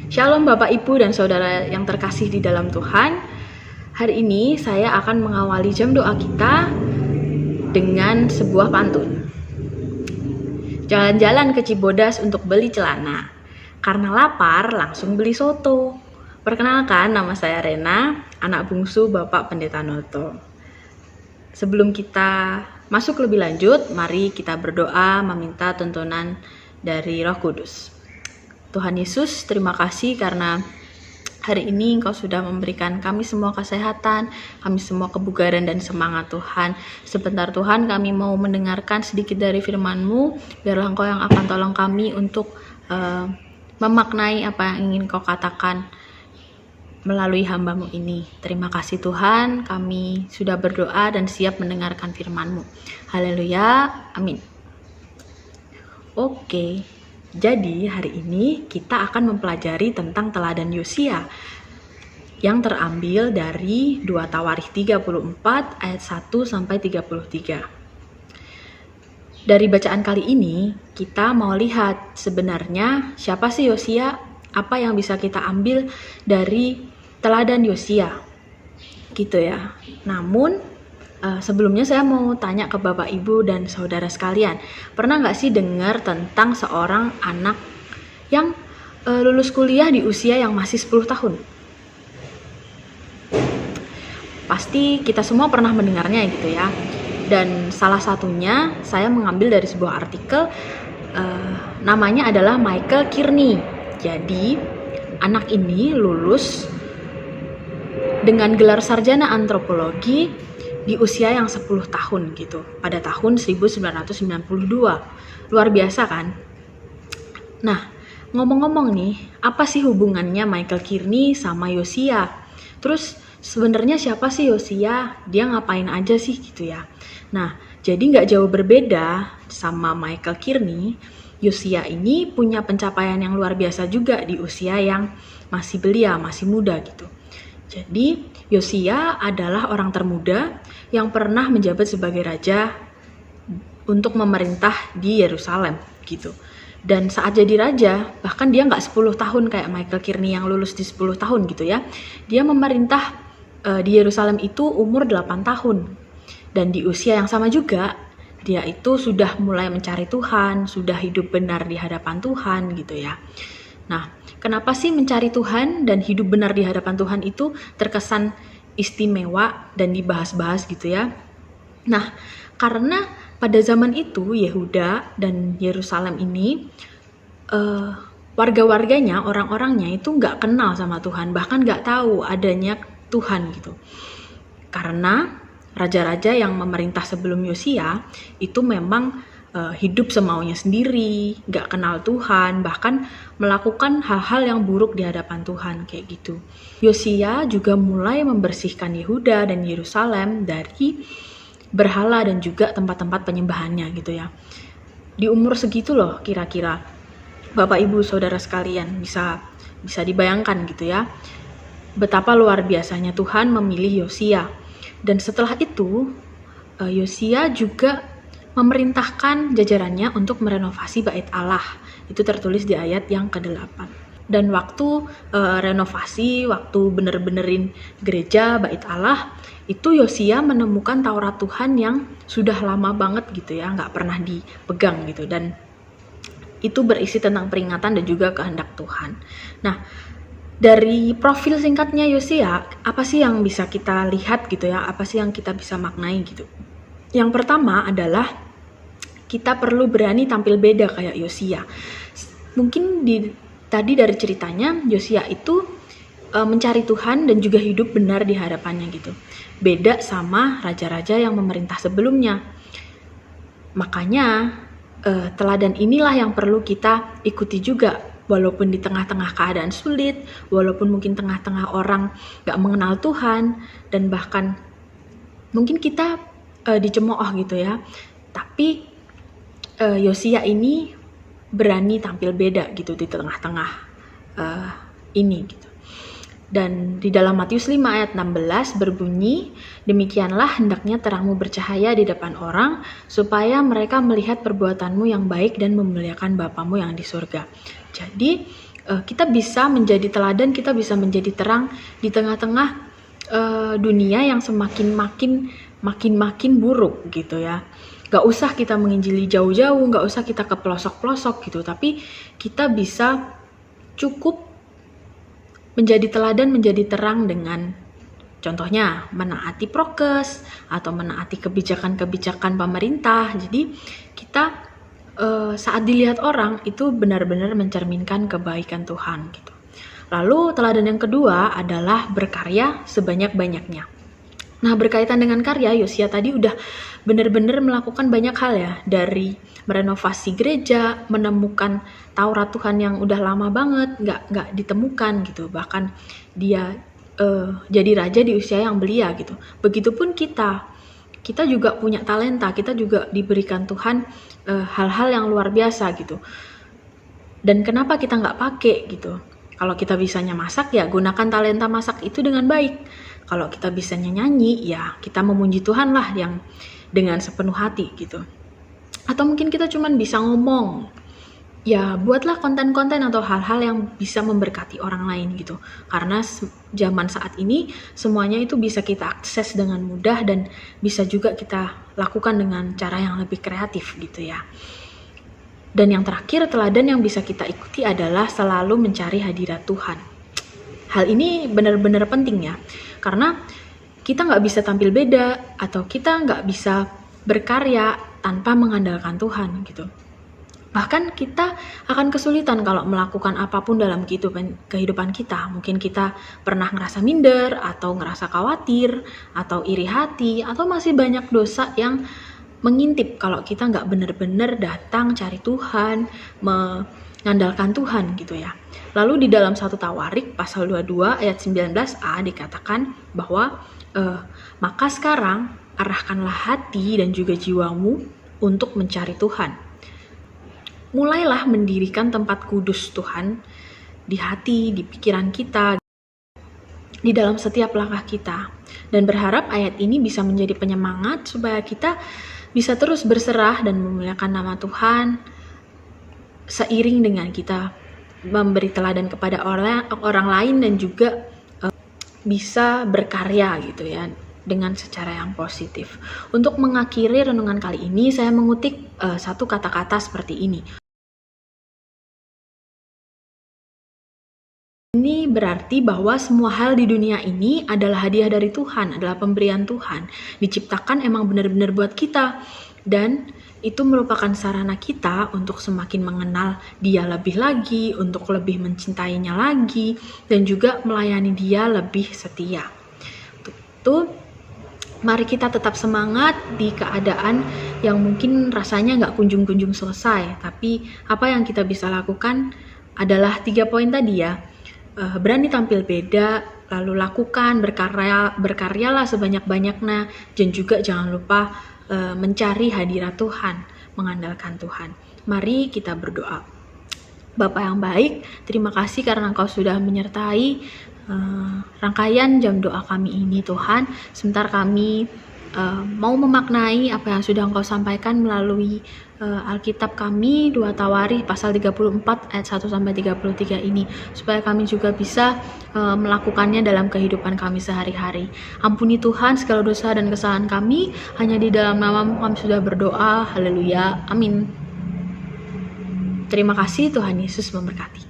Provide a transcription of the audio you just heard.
Shalom Bapak Ibu dan Saudara yang terkasih di dalam Tuhan. Hari ini saya akan mengawali jam doa kita dengan sebuah pantun. Jalan-jalan ke Cibodas untuk beli celana. Karena lapar langsung beli soto. Perkenalkan, nama saya Rena, anak bungsu Bapak Pendeta Noto. Sebelum kita masuk lebih lanjut, mari kita berdoa meminta tuntunan dari Roh Kudus. Tuhan Yesus, terima kasih karena hari ini Engkau sudah memberikan kami semua kesehatan, kami semua kebugaran dan semangat Tuhan. Sebentar Tuhan, kami mau mendengarkan sedikit dari firman-Mu, biarlah Engkau yang akan tolong kami untuk memaknai apa yang ingin Kau katakan melalui hamba-Mu ini. Terima kasih Tuhan, kami sudah berdoa dan siap mendengarkan firman-Mu. Haleluya, amin. Oke. Jadi hari ini kita akan mempelajari tentang teladan Yosia yang terambil dari 2 Tawarikh 34 ayat 1 sampai 33. Dari bacaan kali ini kita mau lihat sebenarnya siapa sih Yosia, apa yang bisa kita ambil dari teladan Yosia gitu ya. Namun sebelumnya saya mau tanya ke Bapak Ibu dan Saudara sekalian, pernah nggak sih dengar tentang seorang anak yang lulus kuliah di usia yang masih 10 tahun? Pasti kita semua pernah mendengarnya gitu ya. Dan salah satunya saya mengambil dari sebuah artikel, namanya adalah Michael Kearney. Jadi anak ini lulus dengan gelar sarjana antropologi di usia yang 10 tahun gitu, pada tahun 1992. Luar biasa kan? Nah, ngomong-ngomong nih, apa sih hubungannya Michael Kearney sama Yosia? Terus sebenarnya siapa sih Yosia? Dia ngapain aja sih gitu ya? Nah, jadi nggak jauh berbeda sama Michael Kearney, Yosia ini punya pencapaian yang luar biasa juga di usia yang masih belia, masih muda gitu. Jadi Yosia adalah orang termuda yang pernah menjabat sebagai raja untuk memerintah di Yerusalem gitu. Dan saat jadi raja, bahkan dia nggak 10 tahun kayak Michael Kearney yang lulus di 10 tahun gitu ya. Dia memerintah di Yerusalem itu umur 8 tahun. Dan di usia yang sama juga, dia itu sudah mulai mencari Tuhan, sudah hidup benar di hadapan Tuhan gitu ya. Nah, kenapa sih mencari Tuhan dan hidup benar di hadapan Tuhan itu terkesan istimewa dan dibahas-bahas gitu ya? Nah, karena pada zaman itu Yehuda dan Yerusalem ini warga-warganya, orang-orangnya itu nggak kenal sama Tuhan, bahkan nggak tahu adanya Tuhan gitu. Karena raja-raja yang memerintah sebelum Yosia itu memang hidup semaunya sendiri, gak kenal Tuhan, bahkan melakukan hal-hal yang buruk di hadapan Tuhan kayak gitu. Yosia juga mulai membersihkan Yehuda dan Yerusalem dari berhala dan juga tempat-tempat penyembahannya gitu ya. Di umur segitu loh kira-kira, Bapak Ibu Saudara sekalian, bisa dibayangkan gitu ya, betapa luar biasanya Tuhan memilih Yosia. Dan setelah itu Yosia juga memerintahkan jajarannya untuk merenovasi bait Allah. Itu tertulis di ayat yang ke-8. Dan waktu renovasi, waktu bener-benerin gereja bait Allah, itu Yosia menemukan Taurat Tuhan yang sudah lama banget gitu ya, nggak pernah dipegang gitu. Dan itu berisi tentang peringatan dan juga kehendak Tuhan. Nah, dari profil singkatnya Yosia, apa sih yang bisa kita lihat gitu ya, apa sih yang kita bisa maknai gitu. Yang pertama adalah kita perlu berani tampil beda kayak Yosia. Mungkin tadi dari ceritanya Yosia itu mencari Tuhan dan juga hidup benar di hadapannya gitu. Beda sama raja-raja yang memerintah sebelumnya. Makanya teladan inilah yang perlu kita ikuti juga. Walaupun di tengah-tengah keadaan sulit, walaupun mungkin tengah-tengah orang gak mengenal Tuhan, dan bahkan mungkin kita dicemooh gitu ya. Tapi Yosia ini berani tampil beda gitu di tengah-tengah ini gitu. Dan di dalam Matius 5 ayat 16 berbunyi, demikianlah hendaknya terangmu bercahaya di depan orang, supaya mereka melihat perbuatanmu yang baik dan memuliakan Bapamu yang di surga. Jadi kita bisa menjadi teladan, kita bisa menjadi terang di tengah-tengah dunia yang makin buruk gitu ya. Gak usah kita menginjili jauh-jauh, gak usah kita ke pelosok-pelosok gitu, tapi kita bisa cukup menjadi teladan, menjadi terang dengan contohnya menaati prokes atau menaati kebijakan-kebijakan pemerintah. Jadi kita saat dilihat orang itu benar-benar mencerminkan kebaikan Tuhan gitu. Lalu teladan yang kedua adalah berkarya sebanyak-banyaknya. Nah, berkaitan dengan karya, Yosia tadi udah benar-benar melakukan banyak hal ya, dari merenovasi gereja, menemukan Taurat Tuhan yang udah lama banget nggak ditemukan gitu. Bahkan dia jadi raja di usia yang belia gitu. Begitupun kita juga punya talenta, kita juga diberikan Tuhan hal-hal yang luar biasa gitu. Dan kenapa kita nggak pakai gitu? Kalau kita bisanya masak, ya gunakan talenta masak itu dengan baik. Kalau kita bisanya nyanyi, ya kita memuji Tuhan lah yang dengan sepenuh hati gitu. Atau mungkin kita cuma bisa ngomong, ya buatlah konten-konten atau hal-hal yang bisa memberkati orang lain gitu. Karena zaman saat ini semuanya itu bisa kita akses dengan mudah dan bisa juga kita lakukan dengan cara yang lebih kreatif gitu ya. Dan yang terakhir, teladan yang bisa kita ikuti adalah selalu mencari hadirat Tuhan. Hal ini benar-benar penting ya, karena kita nggak bisa tampil beda atau kita nggak bisa berkarya tanpa mengandalkan Tuhan gitu. Bahkan kita akan kesulitan kalau melakukan apapun dalam kehidupan kita. Mungkin kita pernah ngerasa minder atau ngerasa khawatir atau iri hati atau masih banyak dosa yang mengintip kalau kita nggak benar-benar datang cari Tuhan, mengandalkan Tuhan gitu ya. Lalu di dalam 1 Tawarik pasal 22 ayat 19a dikatakan bahwa maka sekarang arahkanlah hati dan juga jiwamu untuk mencari Tuhan. Mulailah mendirikan tempat kudus Tuhan di hati, di pikiran kita, di dalam setiap langkah kita. Dan berharap ayat ini bisa menjadi penyemangat supaya kita bisa terus berserah dan memuliakan nama Tuhan seiring dengan kita memberi teladan kepada orang lain dan juga bisa berkarya gitu ya dengan secara yang positif. Untuk mengakhiri renungan kali ini, saya mengutip satu kata-kata seperti ini. Ini berarti bahwa semua hal di dunia ini adalah hadiah dari Tuhan, adalah pemberian Tuhan. Diciptakan emang benar-benar buat kita. Dan itu merupakan sarana kita untuk semakin mengenal Dia lebih lagi, untuk lebih mencintainya lagi, dan juga melayani Dia lebih setia. Itu mari kita tetap semangat di keadaan yang mungkin rasanya nggak kunjung-kunjung selesai. Tapi apa yang kita bisa lakukan adalah 3 poin tadi ya. Berani tampil beda, lalu lakukan, berkaryalah sebanyak-banyaknya, dan juga jangan lupa mencari hadirat Tuhan, mengandalkan Tuhan. Mari kita berdoa. Bapa yang baik, terima kasih karena Engkau sudah menyertai rangkaian jam doa kami ini Tuhan. Sebentar kami mau memaknai apa yang sudah Engkau sampaikan melalui Alkitab kami 2 Tawarik pasal 34 ayat 1-33 ini, supaya kami juga bisa melakukannya dalam kehidupan kami sehari-hari. Ampuni Tuhan segala dosa dan kesalahan kami, hanya di dalam nama-Mu kami sudah berdoa. Haleluya, amin. Terima kasih, Tuhan Yesus memberkati.